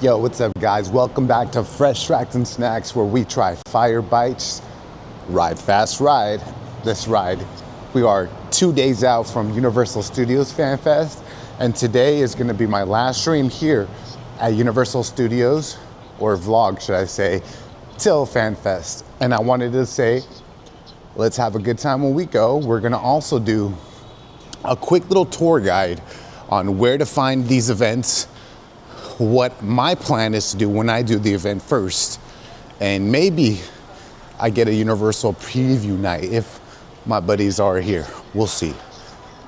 Yo, what's up guys? Welcome back to Fresh Tracks and Snacks, where we try fire bites, ride fast ride. This ride, we are 2 days out from Universal Studios Fan Fest, and today is gonna be my last stream here at Universal Studios, or vlog should I say, till Fan Fest. And I wanted to say, let's have a good time when we go. We're gonna also do a quick little tour guide on where to find these events, what my plan is to do when I do the event first, and maybe I get a Universal preview night if my buddies are here. We'll see.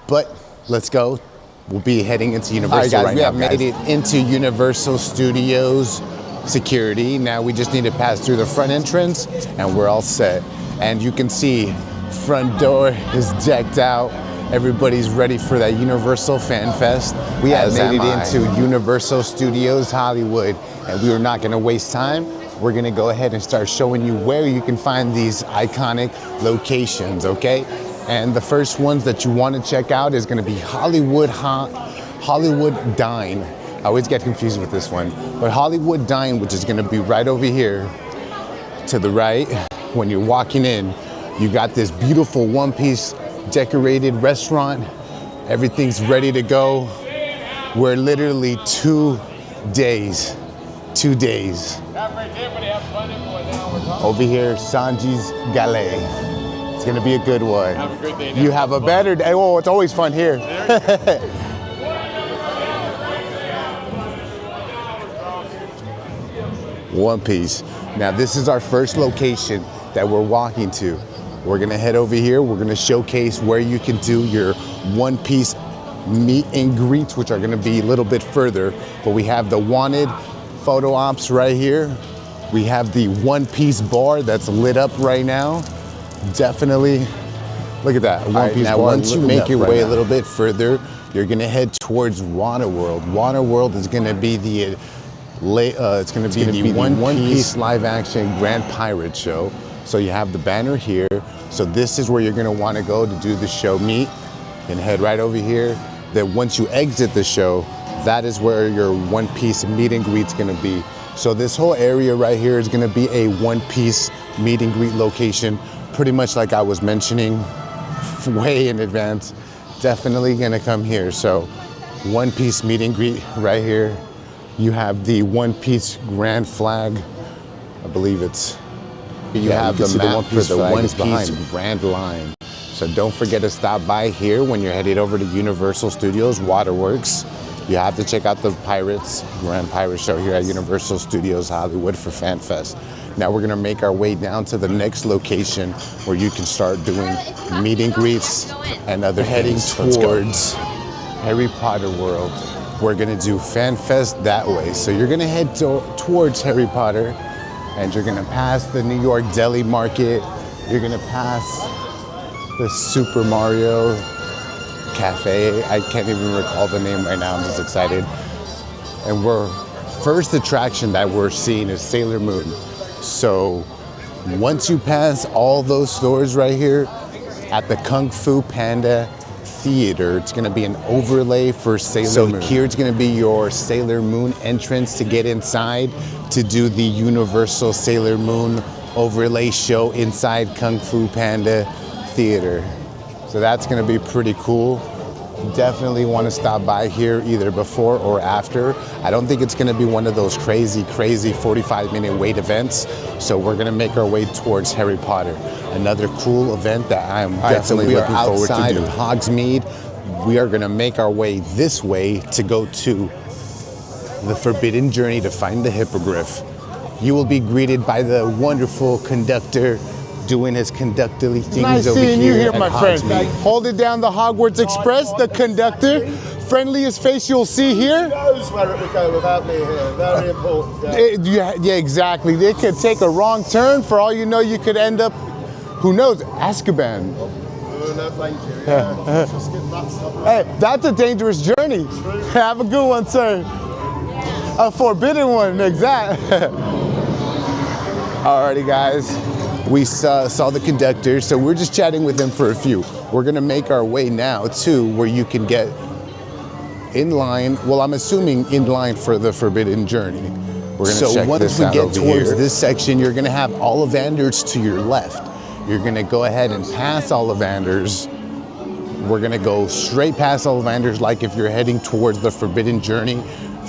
But let's go. We'll be heading into Universal right now. We have made it into Universal Studios security. Now we just need to pass through the front entrance and we're all set. And you can see front door is decked out. Everybody's ready for that Universal Fan Fest. We have made it into Universal Studios Hollywood, and we are not gonna waste time. We're gonna go ahead and start showing you where you can find these iconic locations, okay? And the first ones that you wanna check out is gonna be Hollywood Dine. I always get confused with this one. But Hollywood Dine, which is gonna be right over here to the right. When you're walking in, you got this beautiful one-piece decorated restaurant. Everything's ready to go. We're literally 2 days. 2 days. Over here, Sanji's Galette. It's gonna be a good one. Have a good day. You have a better day. Oh, it's always fun here. One Piece. Now this is our first location that we're walking to. We're gonna head over here. We're gonna showcase where you can do your One Piece meet and greets, which are gonna be a little bit further. But we have the wanted photo ops right here. We have the One Piece bar that's lit up right now. Definitely, look at that, One Piece bar. Once you make your way a little bit further, you're gonna head towards Waterworld. Waterworld is gonna be the One Piece live action Grand Pirate Show. So you have the banner here. So this is where you're gonna wanna go to do the show meet, and head right over here. Then once you exit the show, that is where your One Piece meet and greet's gonna be. So this whole area right here is gonna be a One Piece meet and greet location, pretty much like I was mentioning way in advance. Definitely gonna come here. So One Piece meet and greet right here. You have the One Piece Grand Flag. I believe it's, you have the map for the One Piece Grand Line. So don't forget to stop by here when you're headed over to Universal Studios Waterworks. You have to check out the Grand Pirate Show here at Universal Studios Hollywood for Fan Fest. Now we're gonna make our way down to the next location where you can start doing meet and greets and other heading towards Harry Potter World. We're gonna do Fan Fest that way. So you're gonna head towards Harry Potter, and you're gonna pass the New York Deli Market. You're gonna pass the Super Mario Cafe. I can't even recall the name right now, I'm just excited. And first attraction that we're seeing is Sailor Moon. So once you pass all those stores right here at the Kung Fu Panda Theater, it's gonna be an overlay for Sailor Moon. So here it's gonna be your Sailor Moon entrance to get inside to do the Universal Sailor Moon overlay show inside Kung Fu Panda Theater. So that's gonna be pretty cool. Definitely wanna stop by here either before or after. I don't think it's gonna be one of those crazy 45-minute wait events. So we're gonna make our way towards Harry Potter. Another cool event that I'm definitely looking forward to do. Outside of Hogsmeade, we are gonna make our way this way to go to the Forbidden Journey to find the Hippogriff. You will be greeted by the wonderful conductor doing his conductorly things nice over seeing here. You here, my friend. Hold it down, the Hogwarts Express, the conductor. Friendliest face you'll see here. Who knows where it would go without me here? Very important. Yeah, exactly. They could take a wrong turn. For all you know, you could end up, who knows, Azkaban. Oh, no, thank you. Yeah. Just get that stuff. Hey, that's a dangerous journey. Have a good one, sir. A forbidden one, exactly. Alrighty, guys. We saw the conductor, so we're just chatting with him for a few. We're gonna make our way now to where you can get in line. Well, I'm assuming in line for the Forbidden Journey. We're gonna check once this we out get over towards here. this section, You're gonna have Ollivanders to your left. You're gonna go ahead and pass Ollivanders. We're gonna go straight past Ollivanders like if you're heading towards the Forbidden Journey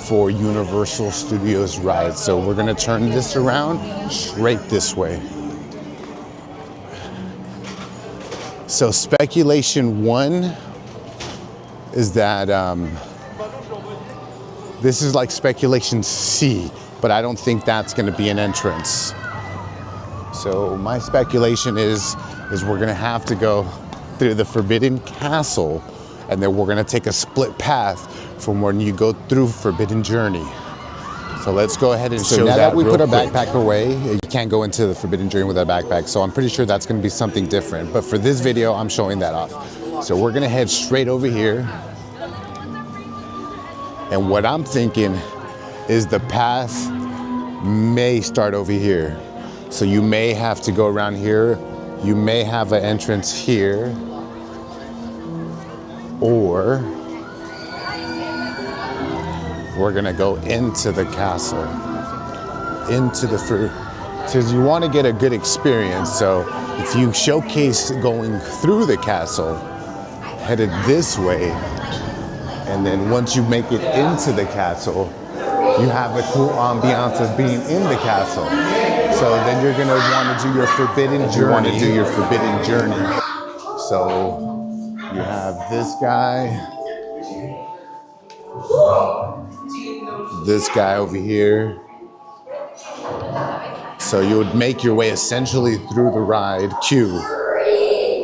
for Universal Studios ride. So we're gonna turn this around straight this way. So speculation one is that this is like speculation C, but I don't think that's gonna be an entrance. So my speculation is we're gonna have to go through the Forbidden Castle, and then we're gonna take a split path from when you go through Forbidden Journey. So let's go ahead and show now that we real put our quick. backpack away, you can't go into the Forbidden Journey with a backpack. So I'm pretty sure that's gonna be something different. But for this video, I'm showing that off. So we're gonna head straight over here. And what I'm thinking is the path may start over here. So you may have to go around here. You may have an entrance here. Or we're gonna go into the castle. Because you wanna get a good experience. So if you showcase going through the castle, headed this way, and then once you make it into the castle, you have a cool ambiance of being in the castle. So then you're gonna want to do your forbidden journey. So you have this guy over here. So you would make your way essentially through the ride queue.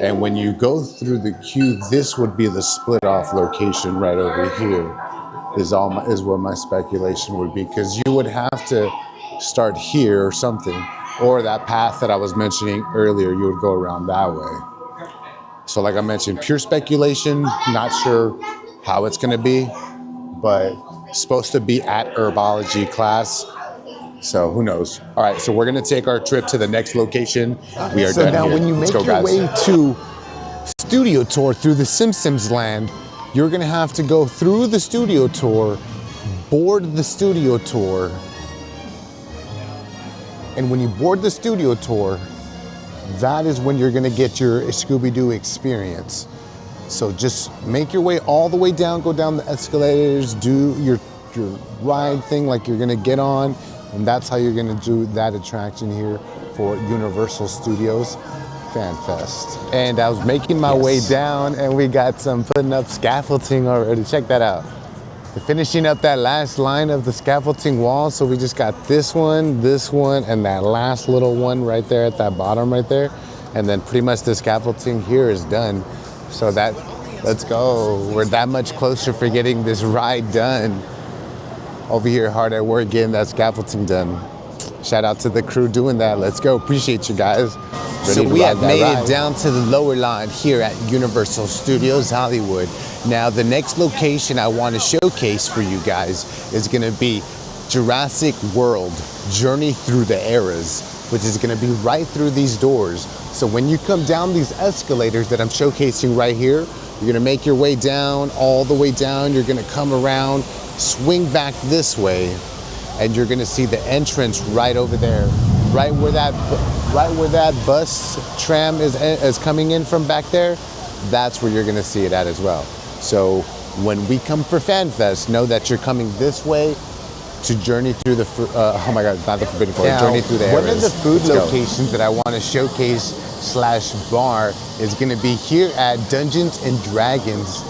And when you go through the queue, this would be the split off location right over here is what my speculation would be, because you would have to start here or something, or that path that I was mentioning earlier, you would go around that way. So like I mentioned, pure speculation, not sure how it's gonna be, but supposed to be at herbology class. So who knows? All right, so we're gonna take our trip to the next location. We are So done now here. when you Let's make go, your guys. way to Studio Tour through the Simpsons land, you're gonna have to go through the Studio Tour, board the Studio Tour, and when you board the Studio Tour, that is when you're gonna get your Scooby-Doo experience. So just make your way all the way down, go down the escalators, do your ride thing like you're gonna get on, and that's how you're gonna do that attraction here for Universal Studios Fan Fest. And I was making my way down, and we got some putting up scaffolding already. Check that out. We're finishing up that last line of the scaffolding wall, so we just got this one, and that last little one right there at that bottom right there. And then pretty much the scaffolding here is done. So let's go. We're that much closer for getting this ride done. Over here, hard at work getting that scaffolding done. Shout out to the crew doing that. Let's go. Appreciate you guys. So we have made it down to the lower line here at Universal Studios Hollywood. Now the next location I want to showcase for you guys is going to be Jurassic World Journey Through the Eras, which is going to be right through these doors. So when you come down these escalators that I'm showcasing right here, you're going to make your way down, all the way down. You're going to come around, swing back this way, and you're gonna see the entrance right over there, right where that bus tram is coming in from back there. That's where you're gonna see it at as well. So when we come for FanFest, know that you're coming this way to journey through the oh my God, not the Forbidden Forest, Journey Through the Eras. One of the food locations that I want to showcase / bar is gonna be here at Dungeons and Dragons.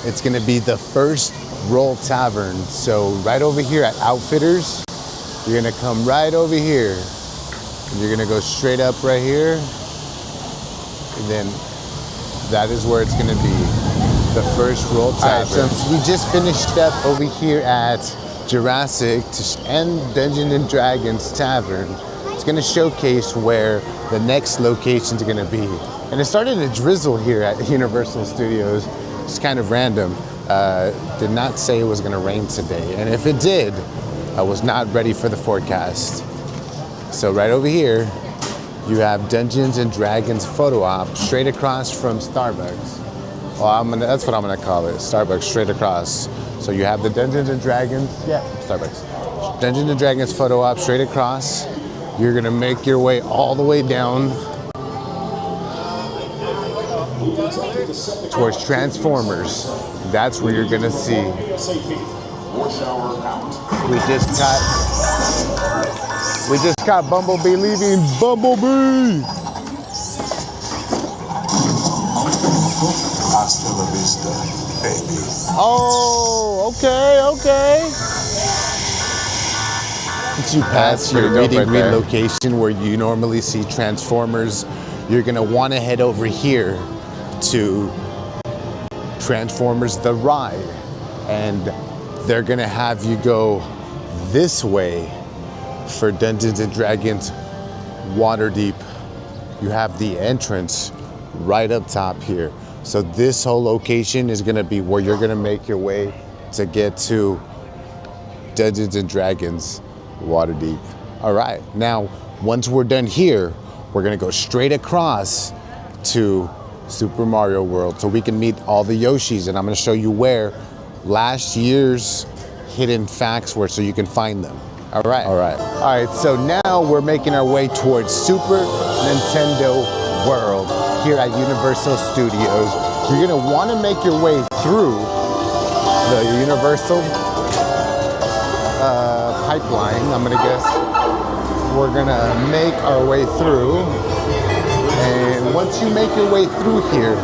It's gonna be the first Roll Tavern. So right over here at Outfitters, you're gonna come right over here. And you're gonna go straight up right here. And then that is where it's gonna be, the first Roll Tavern. Right, so we just finished up over here at Jurassic and Dungeons and Dragons Tavern. It's gonna showcase where the next location's gonna be. And it started to drizzle here at Universal Studios. It's kind of random. Did not say it was gonna rain today. And if it did, I was not ready for the forecast. So right over here, you have Dungeons and Dragons photo op straight across from Starbucks. Well, that's what I'm gonna call it. Starbucks straight across. So you have the Dungeons and Dragons. Yeah, Starbucks. Dungeons and Dragons photo op straight across. You're gonna make your way all the way down towards Transformers. That's where you're gonna see. We just got Bumblebee leaving. Bumblebee! Hasta la vista, baby. Oh, okay. Once you pass your meeting greet location where you normally see Transformers, you're gonna wanna head over here to Transformers The Ride. And they're gonna have you go this way for Dungeons and Dragons Waterdeep. You have the entrance right up top here. So this whole location is gonna be where you're gonna make your way to get to Dungeons and Dragons Waterdeep. All right, now once we're done here, we're gonna go straight across to Super Mario World so we can meet all the Yoshis, and I'm gonna show you where last year's hidden facts were so you can find them. All right, so now we're making our way towards Super Nintendo World here at Universal Studios. You're gonna wanna make your way through the Universal pipeline, I'm gonna guess. We're gonna make our way through. And once you make your way through here,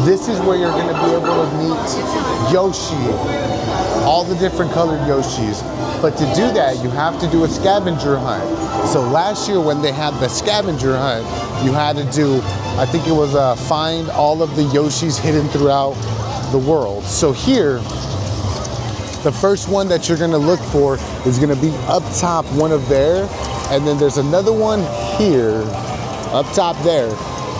this is where you're gonna be able to meet Yoshi, all the different colored Yoshis. But to do that, you have to do a scavenger hunt. So last year when they had the scavenger hunt, you had to do, I think it was find all of the Yoshis hidden throughout the world. So here, the first one that you're gonna look for is gonna be up top, one of there, and then there's another one here, up top there.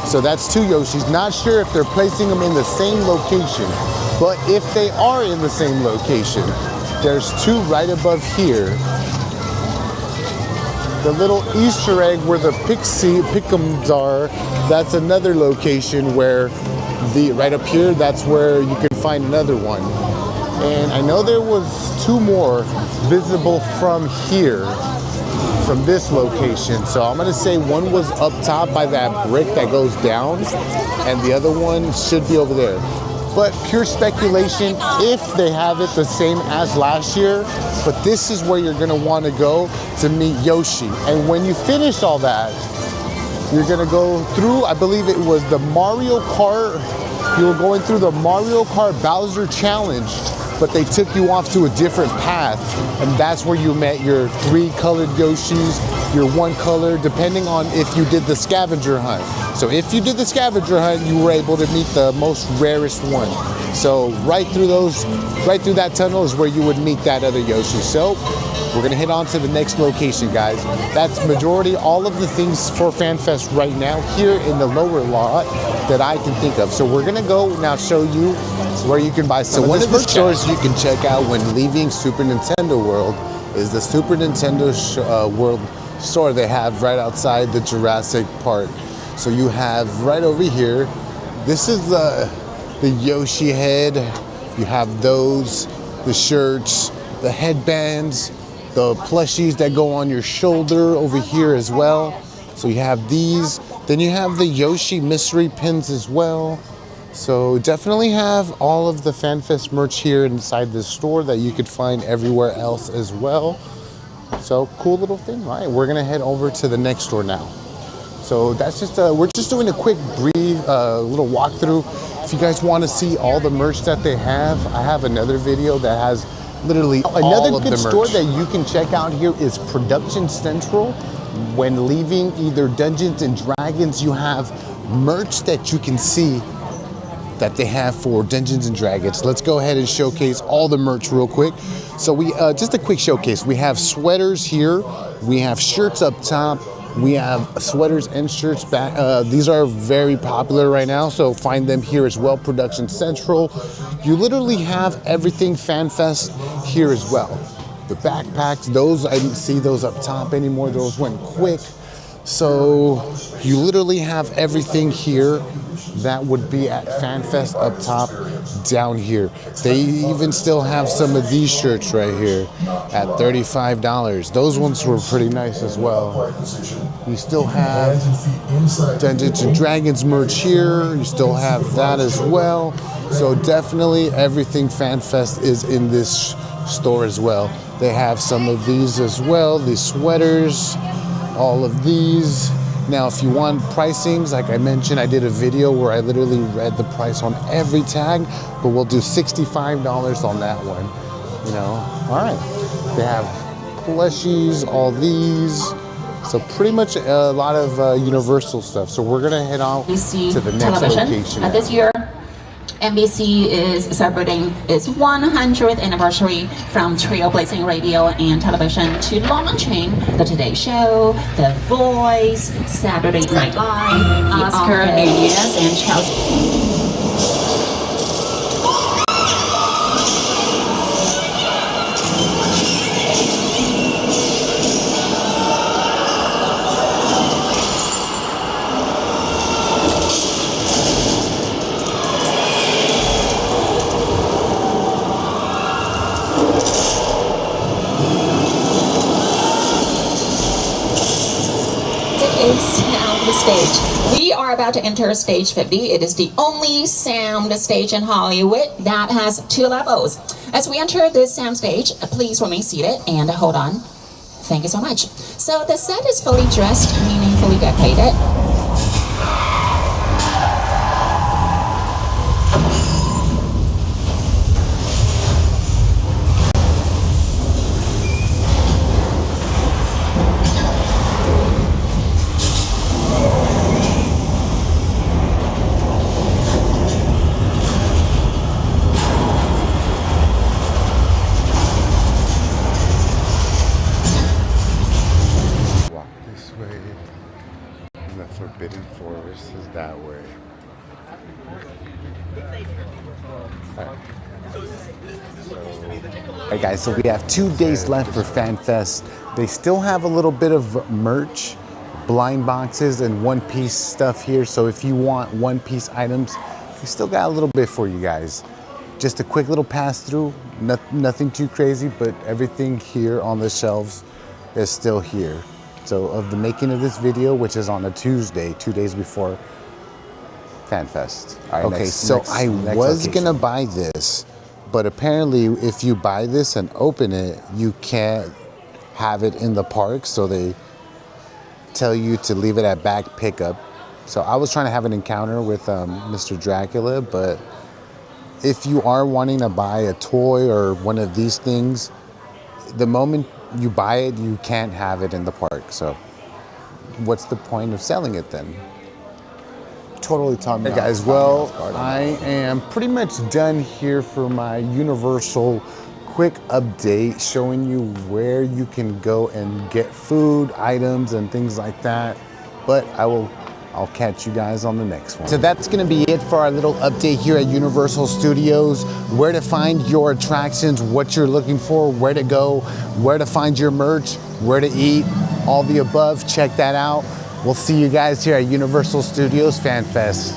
So that's two Yoshis. Not sure if they're placing them in the same location, but if they are in the same location, there's two right above here. The little Easter egg where the pick'ems are, that's another location where right up here, that's where you can find another one. And I know there was two more visible from here, from this location. So I'm gonna say one was up top by that brick that goes down, and the other one should be over there. But pure speculation if they have it the same as last year, but this is where you're gonna wanna go to meet Yoshi. And when you finish all that, you're gonna go through, I believe it was the Mario Kart, you were going through the Mario Kart Bowser Challenge, but they took you off to a different path, and that's where you met your 3 colored Yoshis, your 1 color, depending on if you did the scavenger hunt. So if you did the scavenger hunt, you were able to meet the most rarest one. So right through that tunnel is where you would meet that other Yoshi. So we're gonna hit on to the next location, guys. That's majority all of the things for FanFest right now here in the lower lot that I can think of. So we're gonna go now show you where you can buy some of this merchandise. One of the stores you can check out when leaving Super Nintendo World is the Super Nintendo World store they have right outside the Jurassic Park. So you have right over here, this is the Yoshi head. You have those, the shirts, the headbands, the plushies that go on your shoulder over here as well. So you have these. Then you have the Yoshi mystery pins as well. So definitely have all of the FanFest merch here inside this store that you could find everywhere else as well. So cool little thing, right? We're gonna head over to the next store now. So that's just, we're just doing a quick little walkthrough. If you guys wanna see all the merch that they have, I have another video that has literally another good store that you can check out here is Production Central. When leaving either Dungeons and Dragons, you have merch that you can see that they have for Dungeons and Dragons. Let's go ahead and showcase all the merch real quick. So we, just a quick showcase. We have sweaters here. We have shirts up top. We have sweaters and shirts back. These are very popular right now, so find them here as well, Production Central. You literally have everything FanFest here as well. The backpacks, those, I didn't see those up top anymore. Those went quick. So you literally have everything here that would be at FanFest up top down here. They even still have some of these shirts right here at $35. Those ones were pretty nice as well. You still have Dungeons and Dragons merch here. You still have that as well. So definitely everything FanFest is in this store as well. They have some of these as well, these sweaters, all of these. Now, if you want pricings, like I mentioned, I did a video where I literally read the price on every tag, but we'll do $65 on that one, you know. All right, they have plushies, all these. So pretty much a lot of Universal stuff. So we're gonna head on to the next location. This year, NBC is celebrating its 100th anniversary from trailblazing radio and television to launching The Today Show, The Voice, Saturday Night Live, Oscar Nunez, and Chelsea. Sound stage. We are about to enter stage 50. It is the only sound stage in Hollywood that has 2 levels. As we enter this sound stage, please remain seated and hold on. Thank you so much. So the set is fully dressed, meaning fully decorated. Forbidden Forest is that way. Alright guys, so we have 2 days left for FanFest. They still have a little bit of merch, blind boxes and one-piece stuff here. So if you want one-piece items, we still got a little bit for you guys. Just a quick little pass through, nothing too crazy, but everything here on the shelves is still here. So of the making of this video, which is on a Tuesday, 2 days before FanFest. All right, okay, so I was gonna buy this, but apparently if you buy this and open it, you can't have it in the park. So they tell you to leave it at back pickup. So I was trying to have an encounter with Mr. Dracula, but if you are wanting to buy a toy or one of these things, the moment you buy it, you can't have it in the park. So what's the point of selling it then? Totally taught me. Hey guys, well, I am pretty much done here for my Universal quick update, showing you where you can go and get food, items, and things like that. But I'll catch you guys on the next one. So that's gonna be it for our little update here at Universal Studios. Where to find your attractions, what you're looking for, where to go, where to find your merch, where to eat, all the above. Check that out. We'll see you guys here at Universal Studios FanFest.